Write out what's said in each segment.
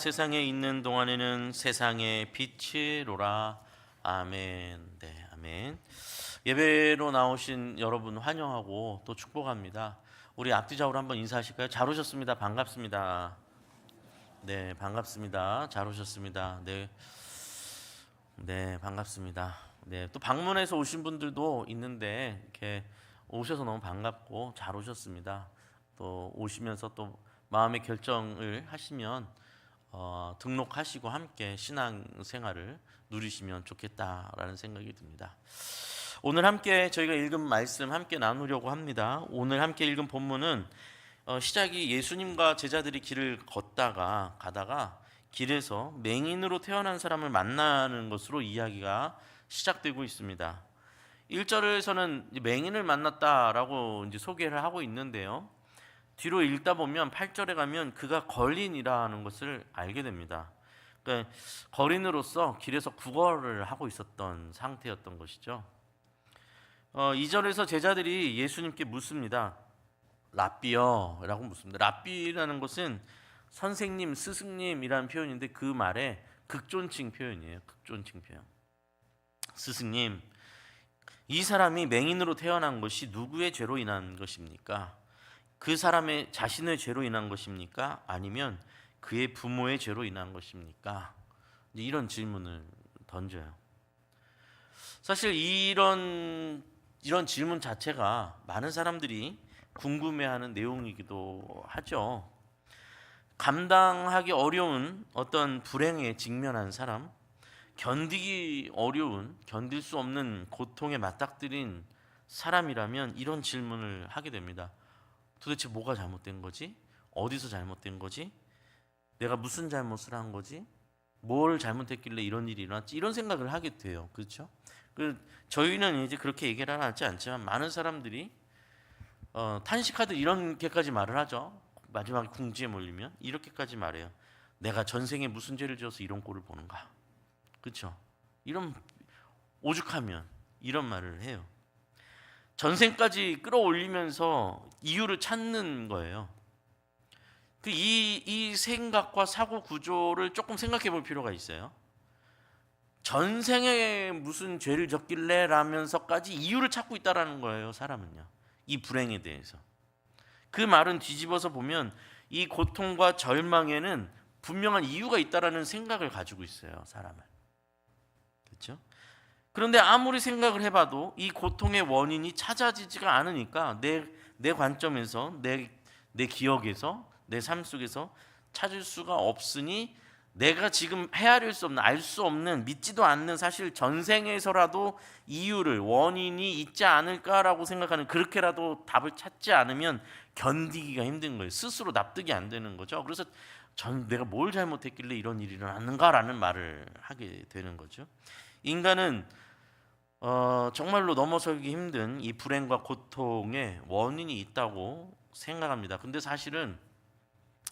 세상에 있는 동안에는 세상의 빛이로라. 아멘. 네, 아멘. 예배로 나오신 여러분 환영하고 또 축복합니다. 우리 앞뒤좌우로 한번 인사하실까요? 잘 오셨습니다. 반갑습니다. 네, 반갑습니다. 잘 오셨습니다. 네, 네, 반갑습니다. 네, 또 방문해서 오신 분들도 있는데 이렇게 오셔서 너무 반갑고 잘 오셨습니다. 또 오시면서 또 마음의 결정을 하시면 등록하시고 함께 신앙생활을 누리시면 좋겠다라는 생각이 듭니다. 오늘 함께 저희가 읽은 말씀 함께 나누려고 합니다. 오늘 함께 읽은 본문은 시작이 예수님과 제자들이 길을 가다가 길에서 맹인으로 태어난 사람을 만나는 것으로 이야기가 시작되고 있습니다. 1절에서는 맹인을 만났다라고 이제 소개를 하고 있는데요. 뒤로 읽다 보면 8절에 가면 그가 거린이라는 것을 알게 됩니다. 그러니까 거린으로서 길에서 구걸을 하고 있었던 상태였던 것이죠. 2절에서 제자들이 예수님께 묻습니다. 랍비여 라고 묻습니다. 랍비라는 것은 선생님, 스승님이라는 표현인데 그 말에 극존칭 표현이에요. 극존칭 표현. 스승님, 이 사람이 맹인으로 태어난 것이 누구의 죄로 인한 것입니까? 그 사람의 자신의 죄로 인한 것입니까? 아니면 그의 부모의 죄로 인한 것입니까? 이런 질문을 던져요. 사실 이런 질문 자체가 많은 사람들이 궁금해하는 내용이기도 하죠. 감당하기 어려운 어떤 불행에 직면한 사람, 견딜 수 없는 고통에 맞닥뜨린 사람이라면 이런 질문을 하게 됩니다. 도대체 뭐가 잘못된 거지? 어디서 잘못된 거지? 내가 무슨 잘못을 한 거지? 뭘 잘못했길래 이런 일이 일어났지? 이런 생각을 하게 돼요. 그렇죠? 저희는 이제 그렇게 얘기를 하지 않지만 많은 사람들이 탄식하듯 이렇게까지 말을 하죠. 마지막에 궁지에 몰리면 이렇게까지 말해요. 내가 전생에 무슨 죄를 지어서 이런 꼴을 보는가? 그렇죠? 이런 오죽하면 이런 말을 해요. 전생까지 끌어올리면서 이유를 찾는 거예요. 이 생각과 사고 구조를 조금 생각해 볼 필요가 있어요. 전생에 무슨 죄를 졌길래 라면서까지 이유를 찾고 있다라는 거예요, 사람은요. 이 불행에 대해서. 그 말은 뒤집어서 보면 이 고통과 절망에는 분명한 이유가 있다라는 생각을 가지고 있어요, 사람은. 그렇죠? 그런데 아무리 생각을 해봐도 이 고통의 원인이 찾아지지가 않으니까 내 관점에서 내 기억에서 내 삶 속에서 찾을 수가 없으니 내가 지금 헤아릴 수 없는, 알 수 없는, 믿지도 않는 사실 전생에서라도 이유를, 원인이 있지 않을까라고 생각하는, 그렇게라도 답을 찾지 않으면 견디기가 힘든 거예요. 스스로 납득이 안 되는 거죠. 그래서 내가 뭘 잘못했길래 이런 일이 일어났는가라는 말을 하게 되는 거죠. 인간은 정말로 넘어서기 힘든 이 불행과 고통의 원인이 있다고 생각합니다. 근데 사실은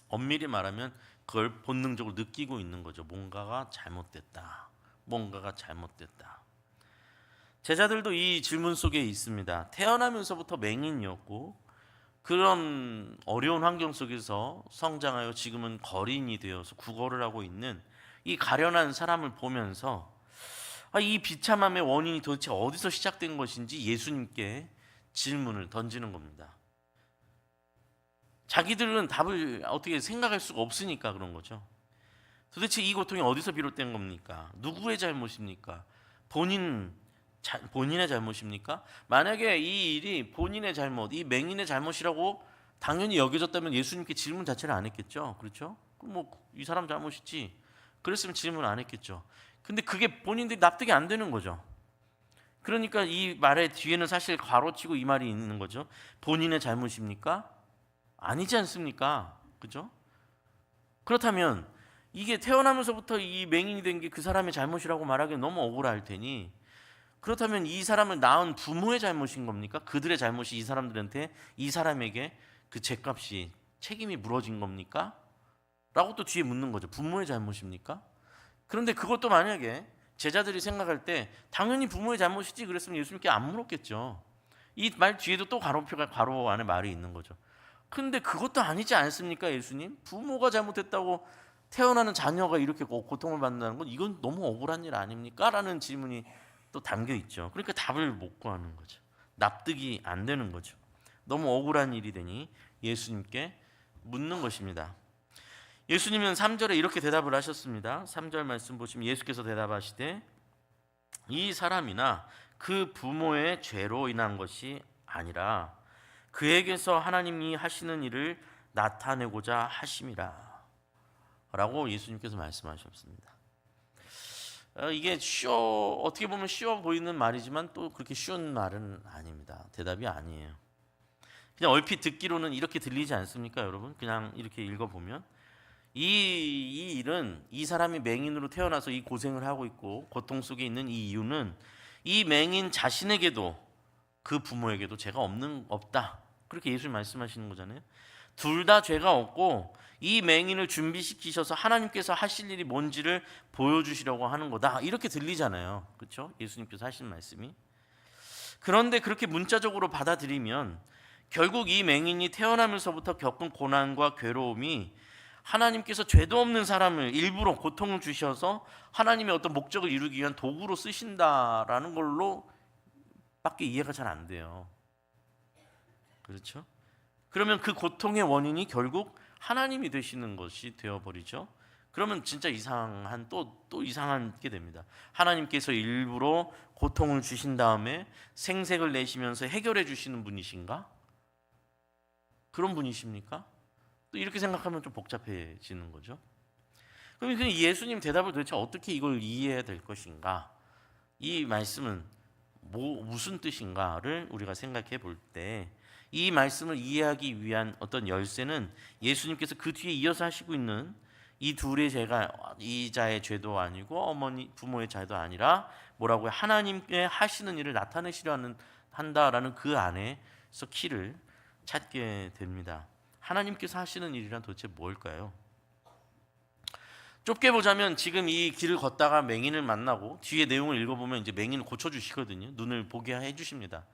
엄밀히 말하면 그걸 본능적으로 느끼고 있는 거죠. 뭔가가 잘못됐다. 제자들도 이 질문 속에 있습니다. 태어나면서부터 맹인이었고 그런 어려운 환경 속에서 성장하여 지금은 거린이 되어서 구걸을 하고 있는 이 가련한 사람을 보면서 이 비참함의 원인이 도대체 어디서 시작된 것인지 예수님께 질문을 던지는 겁니다. 자기들은 답을 어떻게 생각할 수가 없으니까 그런 거죠. 도대체 이 고통이 어디서 비롯된 겁니까? 누구의 잘못입니까? 본인의 잘못입니까? 만약에 이 일이 본인의 잘못, 이 맹인의 잘못이라고 당연히 여겨졌다면 예수님께 질문 자체를 안 했겠죠. 그렇죠? 이 사람 잘못이지. 그랬으면 질문 안 했겠죠. 근데 그게 본인들이 납득이 안 되는 거죠. 그러니까 이 말의 뒤에는 사실 괄호치고 이 말이 있는 거죠. 본인의 잘못입니까? 아니지 않습니까? 그죠? 그렇다면 이게 태어나면서부터 이 맹인이 된 게 그 사람의 잘못이라고 말하기는 너무 억울할 테니, 그렇다면 이 사람을 낳은 부모의 잘못인 겁니까? 그들의 잘못이 이 사람에게 그 죄값이, 책임이 물어진 겁니까? 라고 또 뒤에 묻는 거죠. 부모의 잘못입니까? 그런데 그것도 만약에 제자들이 생각할 때 당연히 부모의 잘못이지 그랬으면 예수님께 안 물었겠죠. 이 말 뒤에도 또 괄호 안에 말이 있는 거죠. 근데 그것도 아니지 않습니까, 예수님? 부모가 잘못했다고 태어나는 자녀가 이렇게 고통을 받는다는 건 이건 너무 억울한 일 아닙니까? 라는 질문이 또 담겨 있죠. 그러니까 답을 못 구하는 거죠. 납득이 안 되는 거죠. 너무 억울한 일이 되니 예수님께 묻는 것입니다. 예수님은 3절에 이렇게 대답을 하셨습니다. 3절 말씀 보시면 예수께서 대답하시되 이 사람이나 그 부모의 죄로 인한 것이 아니라 그에게서 하나님이 하시는 일을 나타내고자 하심이라 라고 예수님께서 말씀하셨습니다. 이게 어떻게 보면 쉬워 보이는 말이지만 또 그렇게 쉬운 말은 아닙니다. 대답이 아니에요. 그냥 얼핏 듣기로는 이렇게 들리지 않습니까, 여러분? 그냥 이렇게 읽어보면 이 일은 이 사람이 맹인으로 태어나서 이 고생을 하고 있고 고통 속에 있는 이 이유는 이 맹인 자신에게도 그 부모에게도 죄가 없다. 그렇게 예수님 말씀하시는 거잖아요. 둘 다 죄가 없고 이 맹인을 준비시키셔서 하나님께서 하실 일이 뭔지를 보여주시려고 하는 거다. 이렇게 들리잖아요. 그렇죠? 예수님께서 하신 말씀이. 그런데 그렇게 문자적으로 받아들이면 결국 이 맹인이 태어나면서부터 겪은 고난과 괴로움이 하나님께서 죄도 없는 사람을 일부러 고통을 주셔서 하나님의 어떤 목적을 이루기 위한 도구로 쓰신다라는 걸로 밖에 이해가 잘 안 돼요. 그렇죠? 그러면 그 고통의 원인이 결국 하나님이 되시는 것이 되어버리죠. 그러면 진짜 이상한 또 이상한 게 됩니다. 하나님께서 일부러 고통을 주신 다음에 생색을 내시면서 해결해 주시는 분이신가? 그런 분이십니까? 또 이렇게 생각하면 좀 복잡해지는 거죠. 그럼 예수님 대답을 도대체 어떻게 이걸 이해해야 될 것인가? 이 말씀은 무슨 뜻인가를 우리가 생각해 볼 때 이 말씀을 이해하기 위한 어떤 열쇠는 예수님께서 그 뒤에 이어서 하시고 있는 이 둘의 죄가 이 자의 죄도 아니고 부모의 죄도 아니라 뭐라고요? 하나님께 하시는 일을 나타내시려 한다라는 그 안에서 키를 찾게 됩니다. 하나님께서 하시는 일이란 도대체 뭘까요? 좁게 보자면 지금 이 길을 걷다가 맹인을 만나고 뒤에 내용을 읽어보면 이제 맹인을 고쳐주시거든요. 눈을 보게 해주십니다.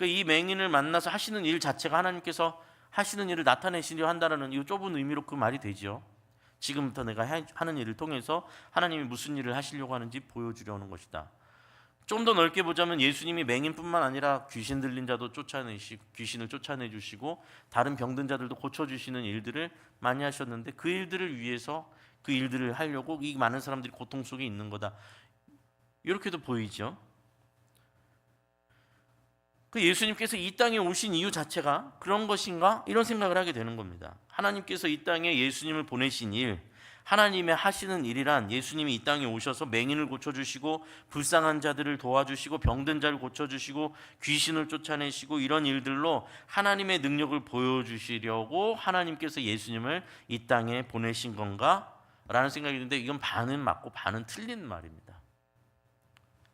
이 맹인을 만나서 하시는 일 자체가 하나님께서 하시는 일을 나타내시려 한다는 이 좁은 의미로 그 말이 되죠. 지금부터 내가 하는 일을 통해서 하나님이 무슨 일을 하시려고 하는지 보여주려는 것이다. 좀 더 넓게 보자면 예수님이 맹인뿐만 아니라 귀신 들린 자도 귀신을 쫓아내주시고 다른 병든 자들도 고쳐주시는 일들을 많이 하셨는데 그 일들을 위해서 그 일들을 하려고 이 많은 사람들이 고통 속에 있는 거다. 이렇게도 보이죠. 예수님께서 이 땅에 오신 이유 자체가 그런 것인가? 이런 생각을 하게 되는 겁니다. 하나님께서 이 땅에 예수님을 보내신 일, 하나님의 하시는 일이란 예수님이 이 땅에 오셔서 맹인을 고쳐주시고 불쌍한 자들을 도와주시고 병든 자를 고쳐주시고 귀신을 쫓아내시고 이런 일들로 하나님의 능력을 보여주시려고 하나님께서 예수님을 이 땅에 보내신 건가? 라는 생각이 드는데 이건 반은 맞고 반은 틀린 말입니다.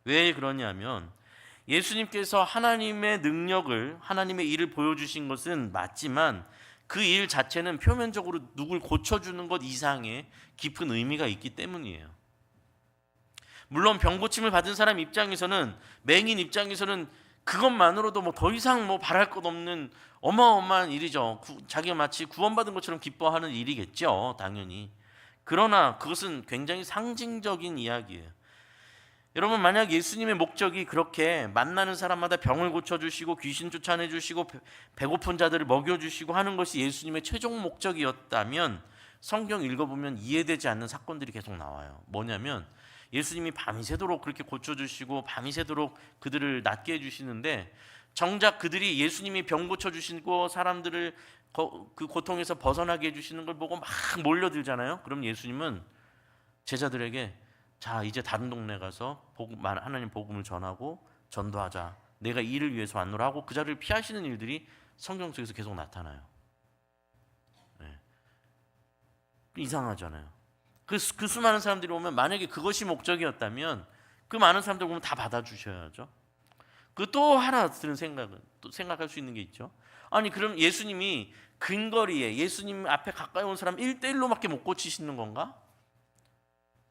왜 그러냐면 예수님께서 하나님의 능력을 하나님의 일을 보여주신 것은 맞지만 그 일 자체는 표면적으로 누굴 고쳐주는 것 이상의 깊은 의미가 있기 때문이에요. 물론 병 고침을 받은 사람 입장에서는 맹인 입장에서는 그것만으로도 더 이상 바랄 것 없는 어마어마한 일이죠. 자기가 마치 구원받은 것처럼 기뻐하는 일이겠죠, 당연히. 그러나 그것은 굉장히 상징적인 이야기예요. 여러분, 만약 예수님의 목적이 그렇게 만나는 사람마다 병을 고쳐주시고 귀신 쫓아내주시고 배고픈 자들을 먹여주시고 하는 것이 예수님의 최종 목적이었다면 성경 읽어보면 이해되지 않는 사건들이 계속 나와요. 뭐냐면 예수님이 밤이 새도록 그렇게 고쳐주시고 밤이 새도록 그들을 낫게 해주시는데 정작 그들이 예수님이 병 고쳐주시고 사람들을 그 고통에서 벗어나게 해주시는 걸 보고 막 몰려들잖아요. 그럼 예수님은 제자들에게 자, 이제 다른 동네 가서 하나님 복음을 전하고 전도하자. 내가 이 일을 위해서 왔노라 하고 그 자리를 피하시는 일들이 성경 속에서 계속 나타나요. 네. 이상하잖아요. 그 수많은 사람들이 오면 만약에 그것이 목적이었다면 그 많은 사람들 보면 다 받아주셔야죠. 그 또 하나 드는 생각은 또 생각할 수 있는 게 있죠. 아니 그럼 예수님이 근거리에 예수님 앞에 가까이 온 사람 1대1로밖에 못 고치시는 건가?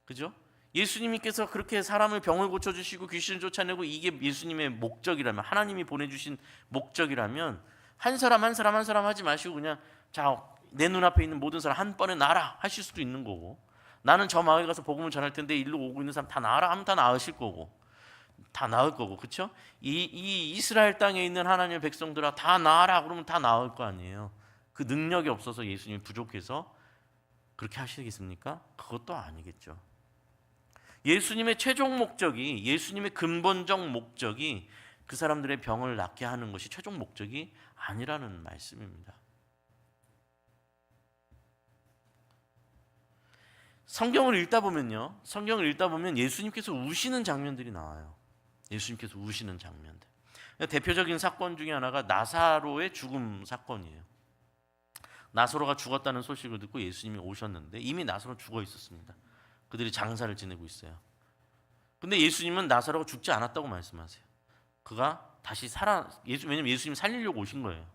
그죠? 예수님께서 그렇게 사람을 병을 고쳐주시고 귀신을 쫓아내고 이게 예수님의 목적이라면 하나님이 보내주신 목적이라면 한 사람 한 사람 하지 마시고 그냥 자, 내 눈앞에 있는 모든 사람 한 번에 나라 하실 수도 있는 거고 나는 저 마을에 가서 복음을 전할 텐데 일로 오고 있는 사람 다 나으라 하면 다 나으실 거고, 다 나을 거고, 그렇죠? 이 이스라엘 땅에 있는 하나님의 백성들아 다 나으라 그러면 다 나을 거 아니에요. 그 능력이 없어서 예수님이 부족해서 그렇게 하시겠습니까? 그것도 아니겠죠. 예수님의 최종 목적이, 예수님의 근본적 목적이 그 사람들의 병을 낫게 하는 것이 최종 목적이 아니라는 말씀입니다. 성경을 읽다 보면 예수님께서 우시는 장면들이 나와요. 예수님께서 우시는 장면들. 대표적인 사건 중에 하나가 나사로의 죽음 사건이에요. 나사로가 죽었다는 소식을 듣고 예수님이 오셨는데 이미 나사로는 죽어 있었습니다. 그들이 장사를 지내고 있어요. 근데 예수님은 나사로가 죽지 않았다고 말씀하세요. 그가 다시 왜냐면 예수님 살리려고 오신 거예요.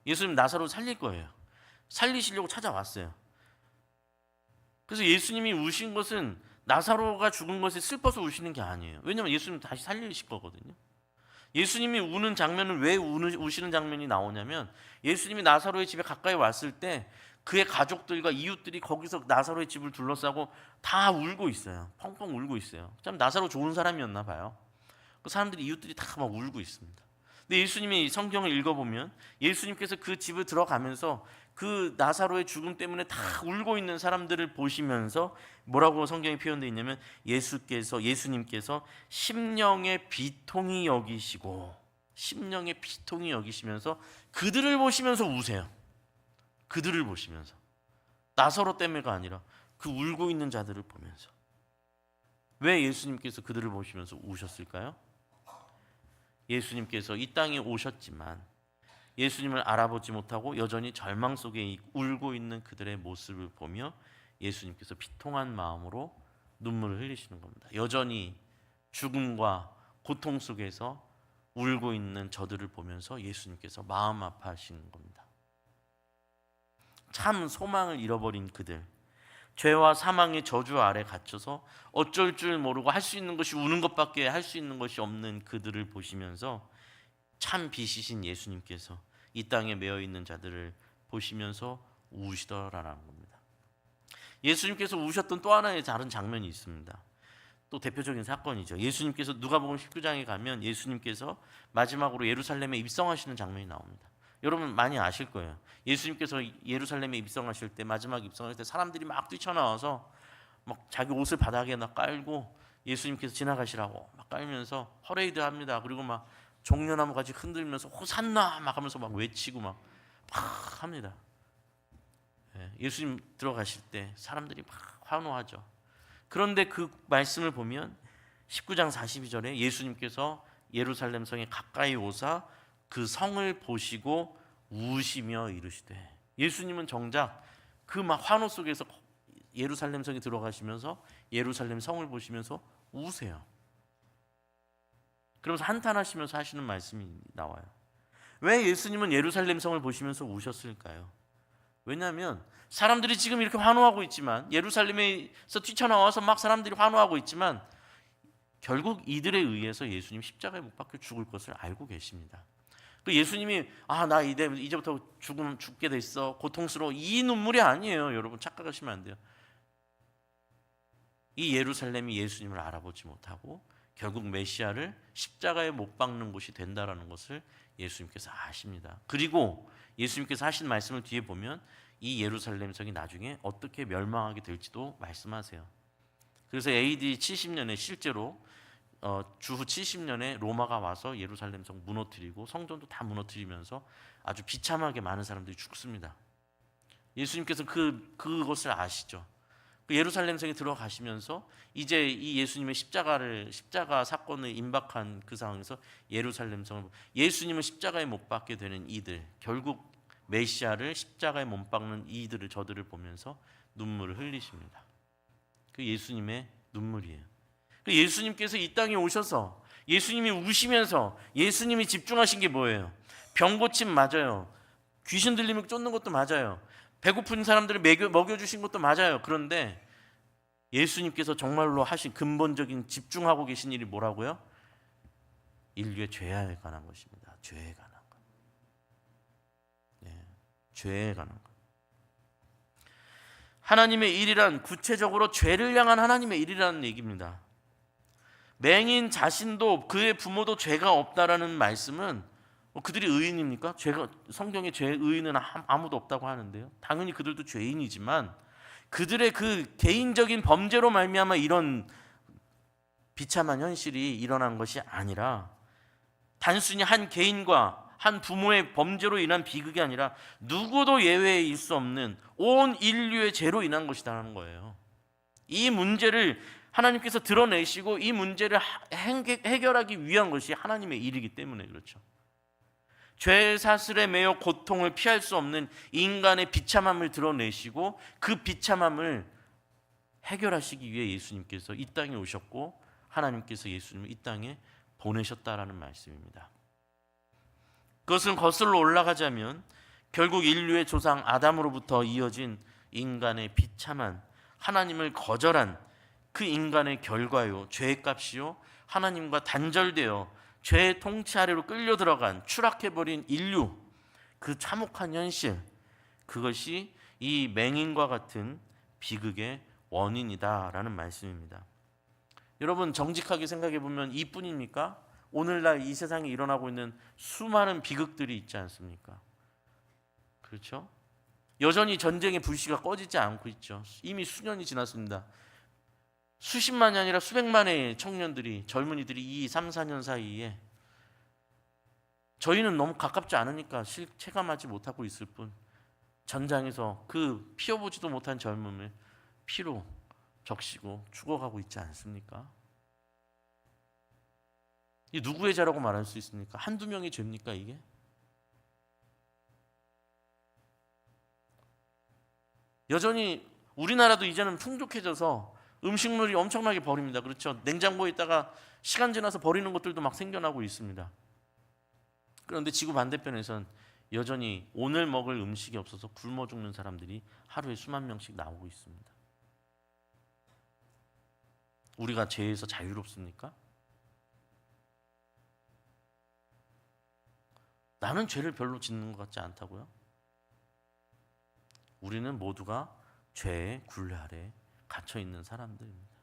예수님 나사로 살릴 거예요. 살리시려고 찾아왔어요. 그래서 예수님이 우신 것은 나사로가 죽은 것에 슬퍼서 우시는 게 아니에요. 왜냐면 예수님 다시 살리실 거거든요. 예수님이 우는 장면은 왜 우시는 장면이 나오냐면, 예수님이 나사로의 집에 가까이 왔을 때 그의 가족들과 이웃들이 거기서 나사로의 집을 둘러싸고 다 울고 있어요. 펑펑 울고 있어요. 참 나사로 좋은 사람이었나 봐요. 그 사람들이, 이웃들이 다 막 울고 있습니다. 근데 예수님이 성경을 읽어보면 예수님께서 그 집을 들어가면서 그 나사로의 죽음 때문에 다 울고 있는 사람들을 보시면서 뭐라고 성경이 표현되어 있냐면, 예수님께서 심령의 비통이 여기시면서 그들을 보시면서 우세요. 그들을 보시면서, 나사로 때문에가 아니라 그 울고 있는 자들을 보면서. 왜 예수님께서 그들을 보시면서 우셨을까요? 예수님께서 이 땅에 오셨지만 예수님을 알아보지 못하고 여전히 절망 속에 울고 있는 그들의 모습을 보며 예수님께서 비통한 마음으로 눈물을 흘리시는 겁니다. 여전히 죽음과 고통 속에서 울고 있는 저들을 보면서 예수님께서 마음 아파하시는 겁니다. 참 소망을 잃어버린 그들, 죄와 사망의 저주 아래 갇혀서 어쩔 줄 모르고 할 수 있는 것이 우는 것밖에 할 수 있는 것이 없는 그들을 보시면서 참 빛이신 예수님께서 이 땅에 매여 있는 자들을 보시면서 우시더라라는 겁니다. 예수님께서 우셨던 또 하나의 다른 장면이 있습니다. 또 대표적인 사건이죠. 예수님께서 누가복음 19장에 가면 예수님께서 마지막으로 예루살렘에 입성하시는 장면이 나옵니다. 여러분 많이 아실 거예요. 예수님께서 예루살렘에 입성하실 때, 마지막 입성할 때 사람들이 막 뛰쳐나와서 막 자기 옷을 바닥에 깔고 예수님께서 지나가시라고 막 깔면서 퍼레이드 합니다. 그리고 막 종려나무 같이 흔들면서 호산나 막 하면서 막 외치고 막 합니다. 예수님 들어가실 때 사람들이 막 환호하죠. 그런데 그 말씀을 보면 19장 42절에 예수님께서 예루살렘 성에 가까이 오사 그 성을 보시고 우시며 이르시되, 예수님은 정작 그 막 환호 속에서 예루살렘 성에 들어가시면서 예루살렘 성을 보시면서 우세요. 그러면서 한탄하시면서 하시는 말씀이 나와요. 왜 예수님은 예루살렘 성을 보시면서 우셨을까요? 왜냐하면 사람들이 지금 이렇게 환호하고 있지만, 예루살렘에서 뛰쳐나와서 막 사람들이 환호하고 있지만 결국 이들에 의해서 예수님 십자가에 못 박혀 죽을 것을 알고 계십니다. 그 예수님이 나 이제부터 죽게 됐어, 고통스러워, 이 눈물이 아니에요. 여러분 착각하시면 안 돼요. 이 예루살렘이 예수님을 알아보지 못하고 결국 메시아를 십자가에 못 박는 곳이 된다라는 것을 예수님께서 아십니다. 그리고 예수님께서 하신 말씀을 뒤에 보면 이 예루살렘 성이 나중에 어떻게 멸망하게 될지도 말씀하세요. 그래서 AD 70년에 실제로 주후 70년에 로마가 와서 예루살렘 성 무너뜨리고 성전도 다 무너뜨리면서 아주 비참하게 많은 사람들이 죽습니다. 예수님께서 그것을 아시죠. 그 예루살렘 성에 들어가시면서 이제 이 예수님의 십자가 사건을 임박한 그 상황에서 예루살렘 성을, 예수님을 십자가에 못 박게 되는 이들, 결국 메시아를 십자가에 못 박는 저들을 보면서 눈물을 흘리십니다. 그 예수님의 눈물이에요. 그 예수님께서 이 땅에 오셔서 예수님이 우시면서 예수님이 집중하신 게 뭐예요? 병 고침 맞아요. 귀신 들림을 쫓는 것도 맞아요. 배고픈 사람들을 먹여주신 것도 맞아요. 그런데 예수님께서 정말로 하신 근본적인 집중하고 계신 일이 뭐라고요? 인류의 죄에 관한 것입니다. 죄에 관한 것. 죄에 관한 것. 하나님의 일이란 구체적으로 죄를 향한 하나님의 일이라는 얘기입니다. 맹인 자신도 그의 부모도 죄가 없다라는 말씀은 그들이 의인입니까? 성경에 죄 의인은 아무도 없다고 하는데요. 당연히 그들도 죄인이지만 그들의 그 개인적인 범죄로 말미암아 이런 비참한 현실이 일어난 것이 아니라 단순히 한 개인과 한 부모의 범죄로 인한 비극이 아니라 누구도 예외일 수 없는 온 인류의 죄로 인한 것이라는 거예요. 이 문제를 하나님께서 드러내시고 이 문제를 해결하기 위한 것이 하나님의 일이기 때문에 그렇죠. 죄 사슬에 매여 고통을 피할 수 없는 인간의 비참함을 드러내시고 그 비참함을 해결하시기 위해 예수님께서 이 땅에 오셨고 하나님께서 예수님을 이 땅에 보내셨다라는 말씀입니다. 그것은 거슬러 올라가자면 결국 인류의 조상 아담으로부터 이어진 인간의 비참한 하나님을 거절한 그 인간의 결과요, 죄의 값이요, 하나님과 단절되어 죄의 통치 아래로 끌려 들어간 추락해버린 인류, 그 참혹한 현실, 그것이 이 맹인과 같은 비극의 원인이다라는 말씀입니다. 여러분 정직하게 생각해 보면 이뿐입니까? 오늘날 이 세상에 일어나고 있는 수많은 비극들이 있지 않습니까? 그렇죠? 여전히 전쟁의 불씨가 꺼지지 않고 있죠. 이미 수년이 지났습니다. 수십만이 아니라 수백만의 청년들이, 젊은이들이 이 3, 4년 사이에 저희는 너무 가깝지 않으니까 체감하지 못하고 있을 뿐 전장에서 그 피워보지도 못한 젊음을 피로 적시고 죽어가고 있지 않습니까? 이 누구의 죄라고 말할 수 있습니까? 한두 명의 죄입니까 이게? 여전히 우리나라도 이제는 풍족해져서 음식물이 엄청나게 버립니다. 그렇죠? 냉장고에 있다가 시간 지나서 버리는 것들도 막 생겨나고 있습니다. 그런데 지구 반대편에선 여전히 오늘 먹을 음식이 없어서 굶어 죽는 사람들이 하루에 수만 명씩 나오고 있습니다. 우리가 죄에서 자유롭습니까? 나는 죄를 별로 짓는 것 같지 않다고요? 우리는 모두가 죄의 굴레 아래 갇혀 있는 사람들입니다.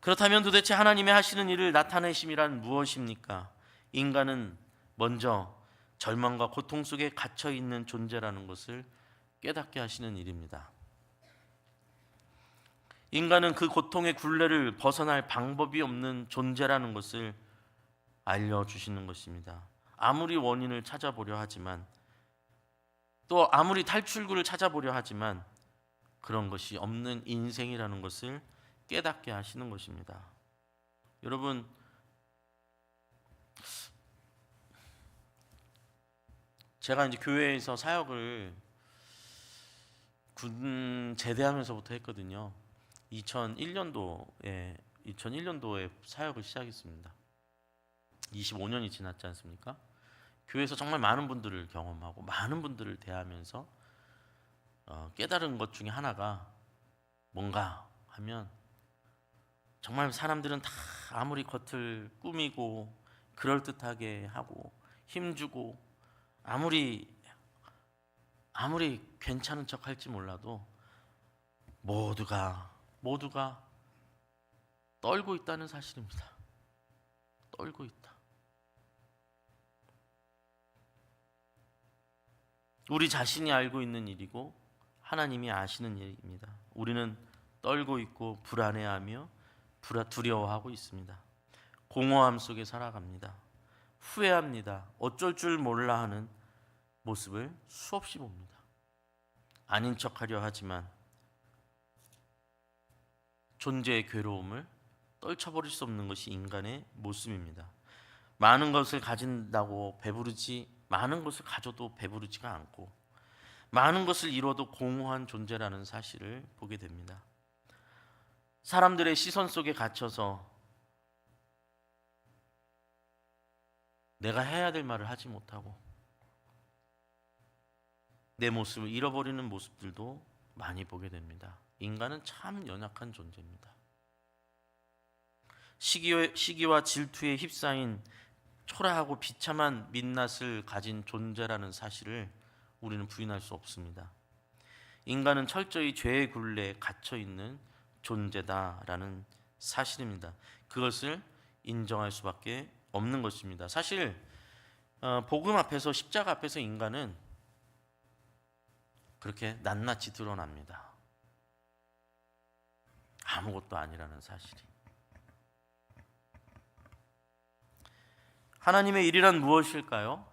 그렇다면 도대체 하나님의 하시는 일을 나타내심이란 무엇입니까? 인간은 먼저 절망과 고통 속에 갇혀 있는 존재라는 것을 깨닫게 하시는 일입니다. 인간은 그 고통의 굴레를 벗어날 방법이 없는 존재라는 것을 알려주시는 것입니다. 아무리 원인을 찾아보려 하지만 또 아무리 탈출구를 찾아보려 하지만 그런 것이 없는 인생이라는 것을 깨닫게 하시는 것입니다. 여러분, 제가 이제 교회에서 사역을 군 제대하면서부터 했거든요. 2001년도에 사역을 시작했습니다. 25년이 지났지 않습니까? 교회에서 정말 많은 분들을 경험하고 많은 분들을 대하면서 깨달은 것 중에 하나가 뭔가 하면 정말 사람들은 다 아무리 겉을 꾸미고 그럴듯하게 하고 힘주고 아무리 괜찮은 척 할지 몰라도 모두가 떨고 있다는 사실입니다. 떨고 있다. 우리 자신이 알고 있는 일이고 하나님이 아시는 일입니다. 우리는 떨고 있고 불안해하며 두려워하고 있습니다. 공허함 속에 살아갑니다. 후회합니다. 어쩔 줄 몰라 하는 모습을 수없이 봅니다. 아닌 척하려 하지만 존재의 괴로움을 떨쳐버릴 수 없는 것이 인간의 모습입니다. 많은 것을 가진다고 많은 것을 가져도 배부르지가 않고 많은 것을 이뤄도 공허한 존재라는 사실을 보게 됩니다. 사람들의 시선 속에 갇혀서 내가 해야 될 말을 하지 못하고 내 모습을 잃어버리는 모습들도 많이 보게 됩니다. 인간은 참 연약한 존재입니다. 시기와 질투에 휩싸인 초라하고 비참한 민낯을 가진 존재라는 사실을 우리는 부인할 수 없습니다. 인간은 철저히 죄의 굴레에 갇혀 있는 존재다라는 사실입니다. 그것을 인정할 수밖에 없는 것입니다. 사실 복음 앞에서, 십자가 앞에서 인간은 그렇게 낱낱이 드러납니다. 아무것도 아니라는 사실이. 하나님의 일이란 무엇일까요?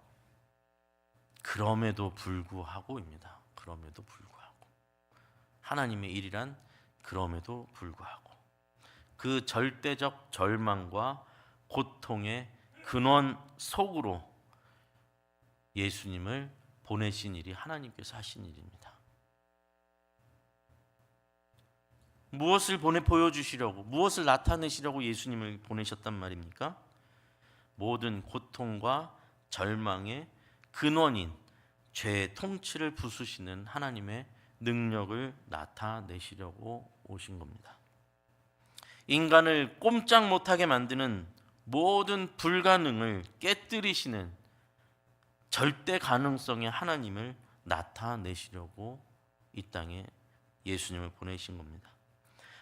그럼에도 불구하고입니다. 그럼에도 불구하고. 하나님의 일이란 그럼에도 불구하고. 그 절대적 절망과 고통의 근원 속으로 예수님을 보내신 일이 하나님께서 하신 일입니다. 무엇을 보여주시려고, 무엇을 나타내시려고 예수님을 보내셨단 말입니까? 모든 고통과 절망의 근원인 죄의 통치를 부수시는 하나님의 능력을 나타내시려고 오신 겁니다. 인간을 꼼짝 못하게 만드는 모든 불가능을 깨뜨리시는 절대 가능성의 하나님을 나타내시려고 이 땅에 예수님을 보내신 겁니다.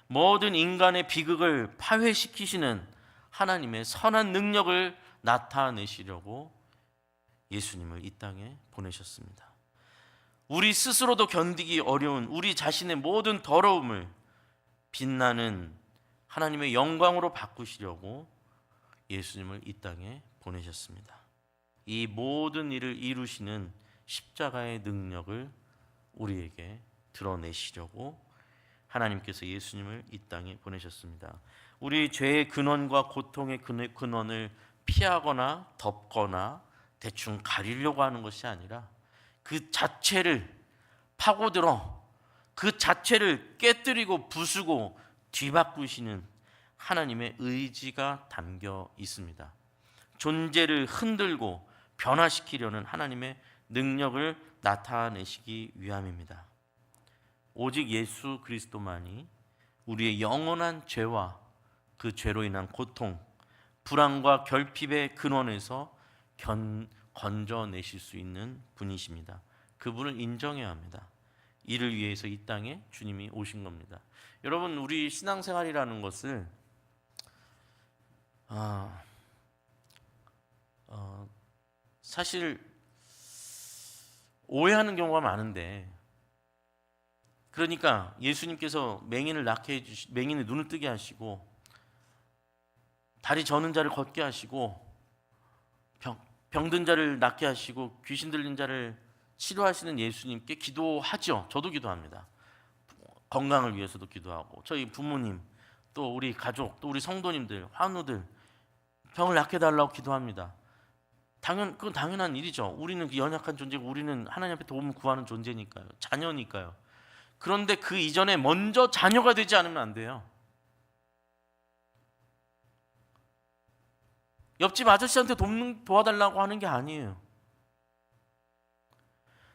모든 인간의 비극을 파회시키시는 하나님의 선한 능력을 나타내시려고 예수님을 이 땅에 보내셨습니다. 우리 스스로도 견디기 어려운 우리 자신의 모든 더러움을 빛나는 하나님의 영광으로 바꾸시려고 예수님을 이 땅에 보내셨습니다. 이 모든 일을 이루시는 십자가의 능력을 우리에게 드러내시려고 하나님께서 예수님을 이 땅에 보내셨습니다. 우리 죄의 근원과 고통의 근원을 피하거나 덮거나 대충 가리려고 하는 것이 아니라 그 자체를 파고들어 그 자체를 깨뜨리고 부수고 뒤바꾸시는 하나님의 의지가 담겨 있습니다. 존재를 흔들고 변화시키려는 하나님의 능력을 나타내시기 위함입니다. 오직 예수 그리스도만이 우리의 영원한 죄와 그 죄로 인한 고통, 불안과 결핍의 근원에서 건져내실 수 있는 분이십니다. 그분을 인정해야 합니다. 이를 위해서 이 땅에 주님이 오신 겁니다. 여러분, 우리 신앙생활이라는 것을 사실 오해하는 경우가 많은데, 그러니까 예수님께서 맹인의 눈을 뜨게 하시고 다리 저는 자를 걷게 하시고 병든 자를 낫게 하시고 귀신 들린 자를 치료하시는 예수님께 기도하죠. 저도 기도합니다. 건강을 위해서도 기도하고, 저희 부모님, 또 우리 가족, 또 우리 성도님들, 환우들 병을 낫게 달라고 기도합니다. 그건 당연한 일이죠. 우리는 그 연약한 존재고 우리는 하나님 앞에 도움을 구하는 존재니까요. 자녀니까요. 그런데 그 이전에 먼저 자녀가 되지 않으면 안 돼요. 옆집 아저씨한테 도와달라고 하는 게 아니에요.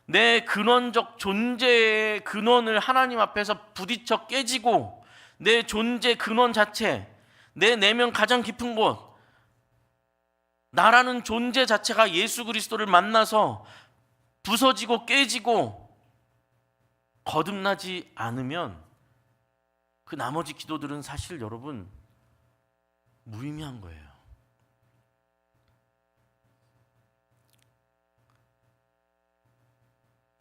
내 근원적 존재의 근원을 하나님 앞에서 부딪혀 깨지고, 내 존재 근원 자체, 내 내면 가장 깊은 곳, 나라는 존재 자체가 예수 그리스도를 만나서 부서지고 깨지고 거듭나지 않으면 그 나머지 기도들은 사실 여러분 무의미한 거예요.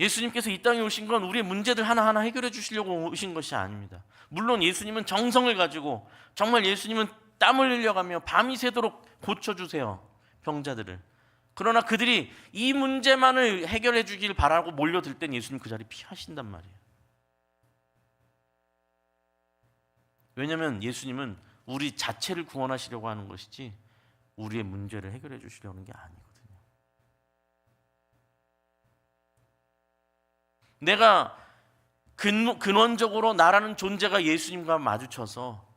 예수님께서 이 땅에 오신 건 우리의 문제들 하나하나 해결해 주시려고 오신 것이 아닙니다. 물론 예수님은 정성을 가지고, 정말 예수님은 땀을 흘려가며 밤이 새도록 고쳐주세요, 병자들을. 그러나 그들이 이 문제만을 해결해 주길 바라고 몰려들 땐 예수님 그 자리 피하신단 말이에요. 왜냐하면 예수님은 우리 자체를 구원하시려고 하는 것이지 우리의 문제를 해결해 주시려는 게 아니거든요. 내가 근원적으로 나라는 존재가 예수님과 마주쳐서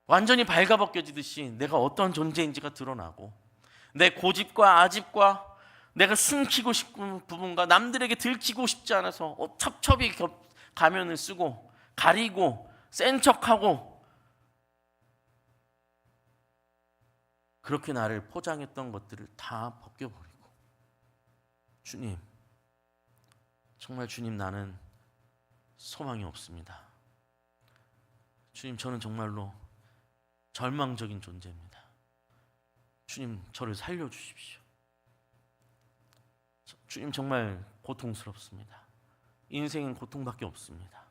완전히 발가벗겨지듯이 내가 어떤 존재인지가 드러나고, 내 고집과 아집과 내가 숨기고 싶은 부분과 남들에게 들키고 싶지 않아서 첩첩이 가면을 쓰고 가리고 센 척하고 그렇게 나를 포장했던 것들을 다 벗겨버리고, 주님, 정말 주님, 나는 소망이 없습니다. 주님, 저는 정말로 절망적인 존재입니다. 주님, 저를 살려주십시오. 주님, 정말 고통스럽습니다. 인생은 고통밖에 없습니다.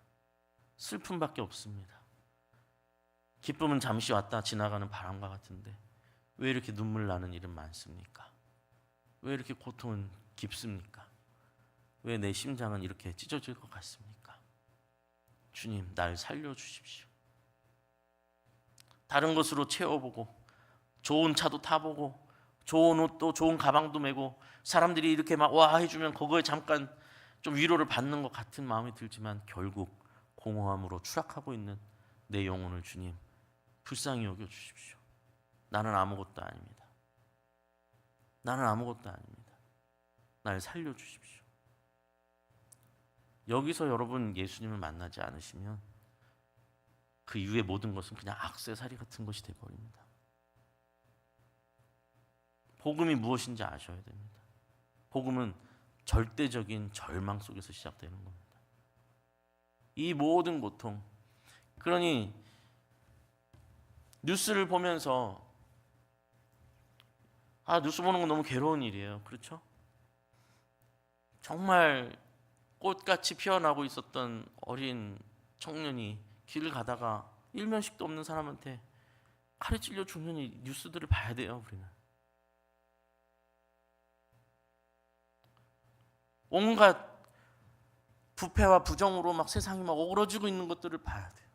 슬픔밖에 없습니다. 기쁨은 잠시 왔다 지나가는 바람과 같은데 왜 이렇게 눈물 나는 일은 많습니까? 왜 이렇게 고통은 깊습니까? 왜 내 심장은 이렇게 찢어질 것 같습니까? 주님, 날 살려주십시오. 다른 것으로 채워보고, 좋은 차도 타보고, 좋은 옷도, 좋은 가방도 메고, 사람들이 이렇게 막 와 해주면 그거에 잠깐 좀 위로를 받는 것 같은 마음이 들지만 결국 공허함으로 추락하고 있는 내 영혼을 주님 불쌍히 여겨주십시오. 나는 아무것도 아닙니다. 나는 아무것도 아닙니다. 날 살려주십시오. 여기서 여러분 예수님을 만나지 않으시면 그 이후의 모든 것은 그냥 액세서리 같은 것이 되어버립니다. 복음이 무엇인지 아셔야 됩니다. 복음은 절대적인 절망 속에서 시작되는 겁니다. 이 모든 고통, 그러니 뉴스를 보면서 뉴스 보는 건 너무 괴로운 일이에요. 그렇죠? 정말 꽃같이 피어나고 있었던 어린 청년이 길을 가다가 일면식도 없는 사람한테 칼에 찔려 죽는 이 뉴스들을 봐야 돼요. 우리는 온갖 부패와 부정으로 막 세상이 막 어그러지고 있는 것들을 봐야 돼요.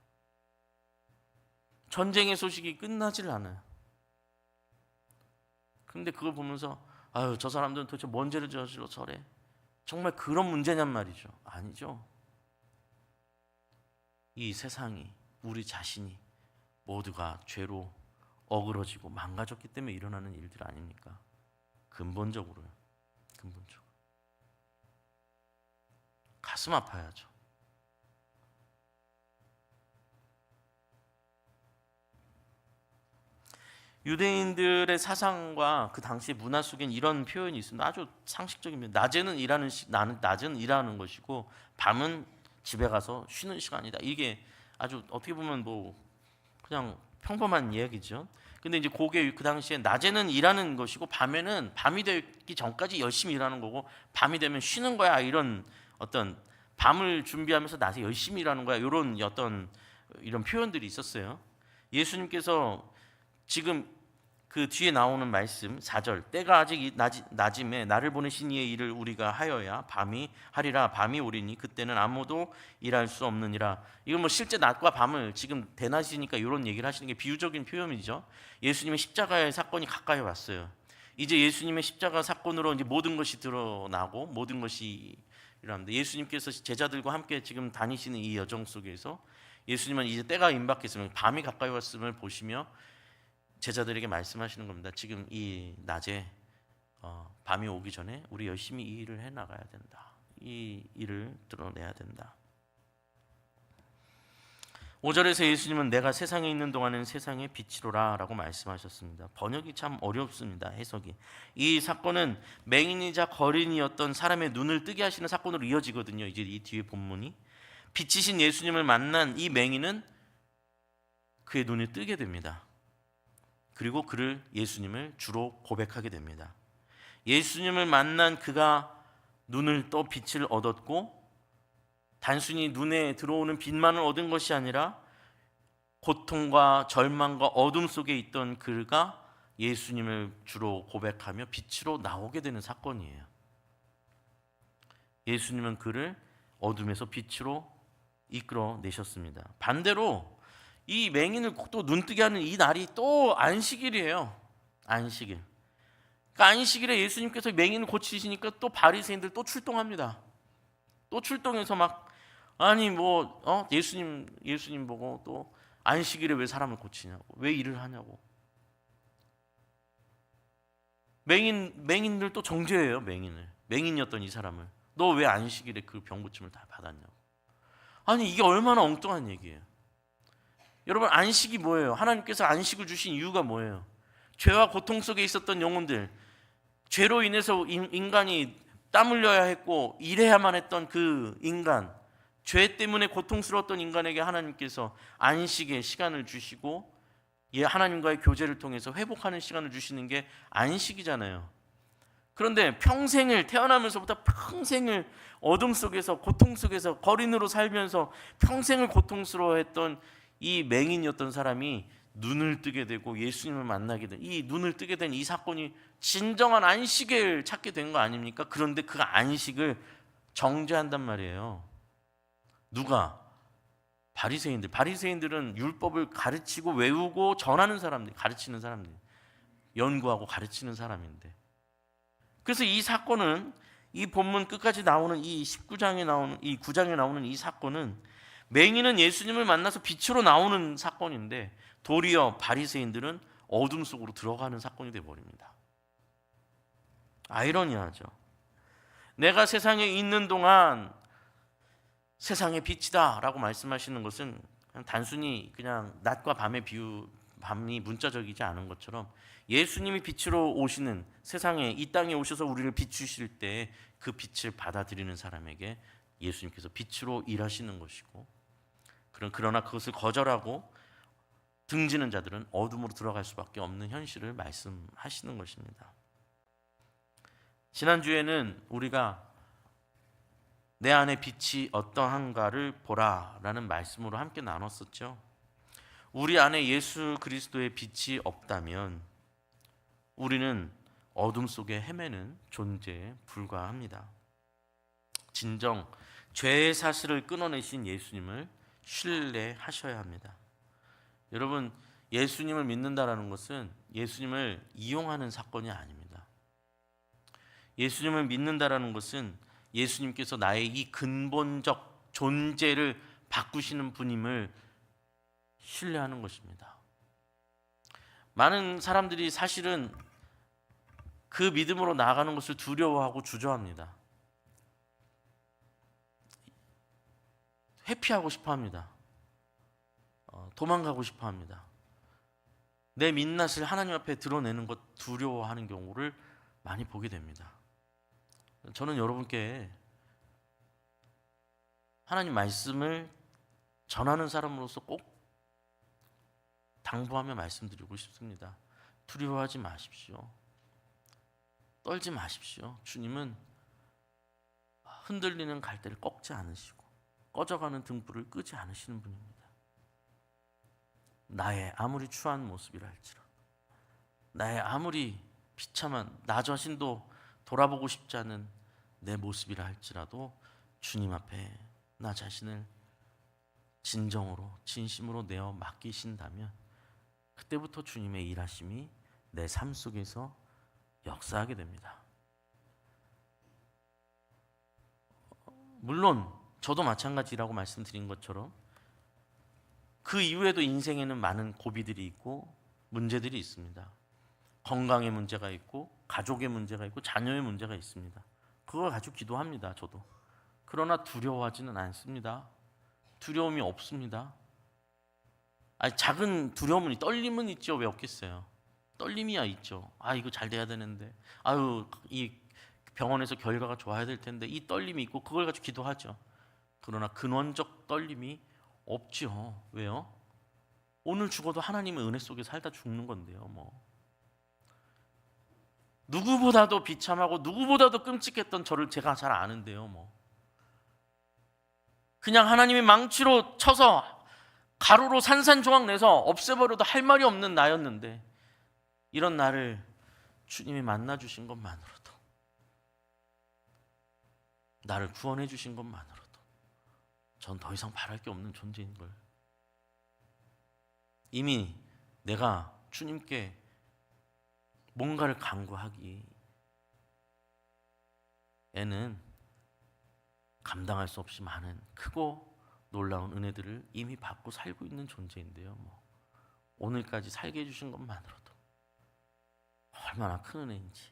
전쟁의 소식이 끝나질 않아요. 그런데 그걸 보면서 저 사람들은 도대체 뭔 죄를 저질러 저래? 정말 그런 문제냔 말이죠. 아니죠. 이 세상이, 우리 자신이 모두가 죄로 어그러지고 망가졌기 때문에 일어나는 일들 아닙니까? 근본적으로요. 근본적으로 가슴 아파야죠. 유대인들의 사상과 그 당시 문화 속엔 이런 표현이 있습니다. 아주 상식적입니다. 낮에는 일하는 것이고 밤은 집에 가서 쉬는 시간이다. 이게 아주 어떻게 보면 뭐 그냥 평범한 이야기죠. 근데 이제 그게 그 당시에 낮에는 일하는 것이고 밤이 되기 전까지 열심히 일하는 거고 밤이 되면 쉬는 거야. 이런 어떤 밤을 준비하면서 낮에 열심히 일하는 거야. 이런 표현들이 있었어요. 예수님께서 지금 그 뒤에 나오는 말씀 4절, 때가 아직 낮임에 나를 보내신 이의 일을 우리가 하여야 밤이 하리라. 밤이 오리니 그때는 아무도 일할 수 없느니라. 이건 뭐 실제 낮과 밤을 지금 대낮이니까 이런 얘기를 하시는 게 비유적인 표현이죠. 예수님의 십자가의 사건이 가까이 왔어요. 이제 예수님의 십자가 사건으로 이제 모든 것이 드러나고 모든 것이 일어납니다. 예수님께서 제자들과 함께 지금 다니시는 이 여정 속에서 예수님은 이제 때가 임박했으면, 밤이 가까이 왔음을 보시며 제자들에게 말씀하시는 겁니다. 지금 이 낮에 밤이 오기 전에 우리 열심히 이 일을 해나가야 된다. 이 일을 드러내야 된다. 5절에서 예수님은 내가 세상에 있는 동안은 세상의 빛이로라 라고 말씀하셨습니다. 번역이 참 어렵습니다. 해석이. 이 사건은 맹인이자 거린이었던 사람의 눈을 뜨게 하시는 사건으로 이어지거든요. 이제 이 뒤에 본문이 빛이신 예수님을 만난 이 맹인은 그의 눈이 뜨게 됩니다. 그리고 예수님을 주로 고백하게 됩니다. 예수님을 만난 그가 눈을 떠 빛을 얻었고 단순히 눈에 들어오는 빛만을 얻은 것이 아니라 고통과 절망과 어둠 속에 있던 그가 예수님을 주로 고백하며 빛으로 나오게 되는 사건이에요. 예수님은 그를 어둠에서 빛으로 이끌어내셨습니다. 반대로 이 맹인을 또 눈뜨게 하는 이 날이 또 안식일이에요. 안식일. 그러니까 안식일에 예수님께서 맹인을 고치시니까 또 바리새인들 또 출동합니다. 또 출동해서 막 예수님 보고 또 안식일에 왜 사람을 고치냐고, 왜 일을 하냐고. 맹인들 또 정죄해요. 맹인이었던 이 사람을 너 왜 안식일에 그 병 고침을 다 받았냐고. 아니 이게 얼마나 엉뚱한 얘기예요. 여러분 안식이 뭐예요? 하나님께서 안식을 주신 이유가 뭐예요? 죄와 고통 속에 있었던 영혼들, 죄로 인해서 인간이 땀 흘려야 했고 일해야만 했던 그 인간, 죄 때문에 고통스러웠던 인간에게 하나님께서 안식의 시간을 주시고 하나님과의 교제를 통해서 회복하는 시간을 주시는 게 안식이잖아요. 그런데 평생을, 태어나면서부터 평생을 어둠 속에서, 고통 속에서 거린으로 살면서 평생을 고통스러워했던 이 맹인이었던 사람이 눈을 뜨게 되고 예수님을 만나게 된, 이 눈을 뜨게 된 이 사건이 진정한 안식을 찾게 된 거 아닙니까? 그런데 그 안식을 정죄한단 말이에요. 누가? 바리새인들. 바리새인들은 율법을 가르치고 외우고 전하는 사람들, 가르치는 사람들, 연구하고 가르치는 사람인데, 그래서 이 사건은, 이 본문 끝까지 나오는 이 19장에 나오는, 이 9장에 나오는 이 사건은 맹인은 예수님을 만나서 빛으로 나오는 사건인데 도리어 바리새인들은 어둠 속으로 들어가는 사건이 되어버립니다. 아이러니하죠. 내가 세상에 있는 동안 세상의 빛이다 라고 말씀하시는 것은 그냥 단순히 그냥 낮과 밤의 밤이 문자적이지 않은 것처럼 예수님이 빛으로 오시는, 세상에 이 땅에 오셔서 우리를 비추실 때 그 빛을 받아들이는 사람에게 예수님께서 빛으로 일하시는 것이고, 그러나 그것을 거절하고 등지는 자들은 어둠으로 들어갈 수밖에 없는 현실을 말씀하시는 것입니다. 지난주에는 우리가 내 안에 빛이 어떠한가를 보라라는 말씀으로 함께 나눴었죠. 우리 안에 예수 그리스도의 빛이 없다면 우리는 어둠 속에 헤매는 존재에 불과합니다. 진정 죄의 사슬을 끊어내신 예수님을 신뢰하셔야 합니다. 여러분, 예수님을 믿는다라는 것은 예수님을 이용하는 사건이 아닙니다. 예수님을 믿는다라는 것은 예수님께서 나의 이 근본적 존재를 바꾸시는 분임을 신뢰하는 것입니다. 많은 사람들이 사실은 그 믿음으로 나아가는 것을 두려워하고 주저합니다. 회피하고 싶어합니다. 도망가고 싶어합니다. 내 민낯을 하나님 앞에 드러내는 것 두려워하는 경우를 많이 보게 됩니다. 저는 여러분께 하나님 말씀을 전하는 사람으로서 꼭 당부하며 말씀드리고 싶습니다. 두려워하지 마십시오. 떨지 마십시오. 주님은 흔들리는 갈대를 꺾지 않으시고 꺼져가는 등불을 끄지 않으시는 분입니다. 나의 아무리 추한 모습이라 할지라도, 나의 아무리 비참한, 나 자신도 돌아보고 싶지 않은 내 모습이라 할지라도 주님 앞에 나 자신을 진정으로, 진심으로 내어 맡기신다면 그때부터 주님의 일하심이 내 삶 속에서 역사하게 됩니다. 물론 저도 마찬가지라고 말씀드린 것처럼 그 이후에도 인생에는 많은 고비들이 있고 문제들이 있습니다. 건강의 문제가 있고 가족의 문제가 있고 자녀의 문제가 있습니다. 그걸 가지고 기도합니다. 저도. 그러나 두려워하지는 않습니다. 두려움이 없습니다. 작은 두려움은, 떨림은 있죠. 왜 없겠어요? 떨림이야 있죠. 이거 잘 돼야 되는데, 이 병원에서 결과가 좋아야 될 텐데, 이 떨림이 있고 그걸 가지고 기도하죠. 그러나 근원적 떨림이 없죠. 왜요? 오늘 죽어도 하나님의 은혜 속에 살다 죽는 건데요. 누구보다도 비참하고 누구보다도 끔찍했던 저를 제가 잘 아는데요. 그냥 하나님의 망치로 쳐서 가루로 산산조각 내서 없애버려도 할 말이 없는 나였는데, 이런 나를 주님이 만나주신 것만으로도, 나를 구원해 주신 것만으로도 전 더 이상 바랄 게 없는 존재인 걸, 이미 내가 주님께 뭔가를 간구하기에는 감당할 수 없이 많은 크고 놀라운 은혜들을 이미 받고 살고 있는 존재인데요. 오늘까지 살게 해주신 것만으로도 얼마나 큰 은혜인지,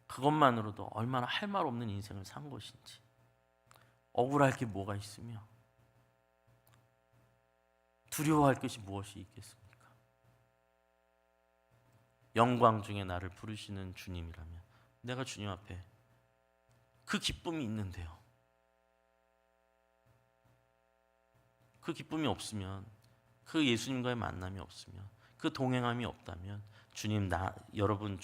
그것만으로도 얼마나 할 말 없는 인생을 산 것인지, 억울할 게 뭐가 있으며 두려워할 것이 무엇이 있겠습니까? 영광 중에 나를 부르시는 주님이라면 내가 주님 앞에 그 기쁨이 있는데요. 그 기쁨이 없으면, 그 예수님과의 만남이 없으면, 그 동행함이 없다면 주님, 여러분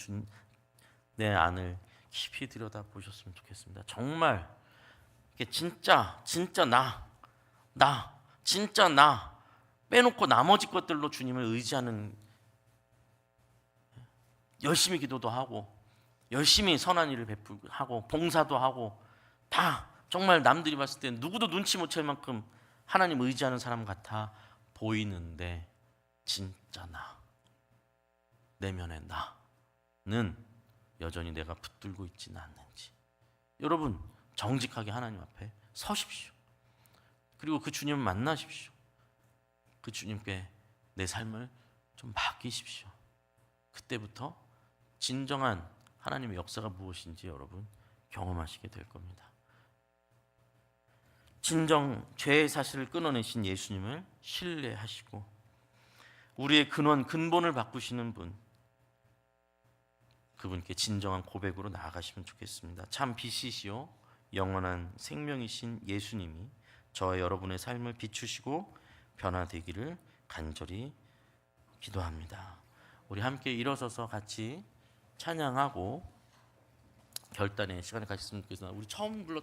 내 안을 깊이 들여다 보셨으면 좋겠습니다. 정말 진짜 나 빼놓고 나머지 것들로 주님을 의지하는, 열심히 기도도 하고 열심히 선한 일을 베풀고 봉사도 하고 다 정말 남들이 봤을 때 누구도 눈치 못 챌 만큼 하나님 의지하는 사람 같아 보이는데 진짜 내면의 나는 여전히 내가 붙들고 있지는 않는지, 여러분 정직하게 하나님 앞에 서십시오. 그리고 그 주님을 만나십시오. 그 주님께 내 삶을 좀 맡기십시오. 그때부터 진정한 하나님의 역사가 무엇인지 여러분 경험하시게 될 겁니다. 진정 죄의 사실을 끊어내신 예수님을 신뢰하시고 우리의 근본을 바꾸시는 분, 그분께 진정한 고백으로 나아가시면 좋겠습니다. 참 빛이시요 영원한 생명이신 예수님이 저와 여러분의 삶을 비추시고 변화되기를 간절히 기도합니다. 우리 함께 일어서서 같이 찬양하고 결단의 시간을 가졌으면 좋겠습니다. 우리 처음 불렀던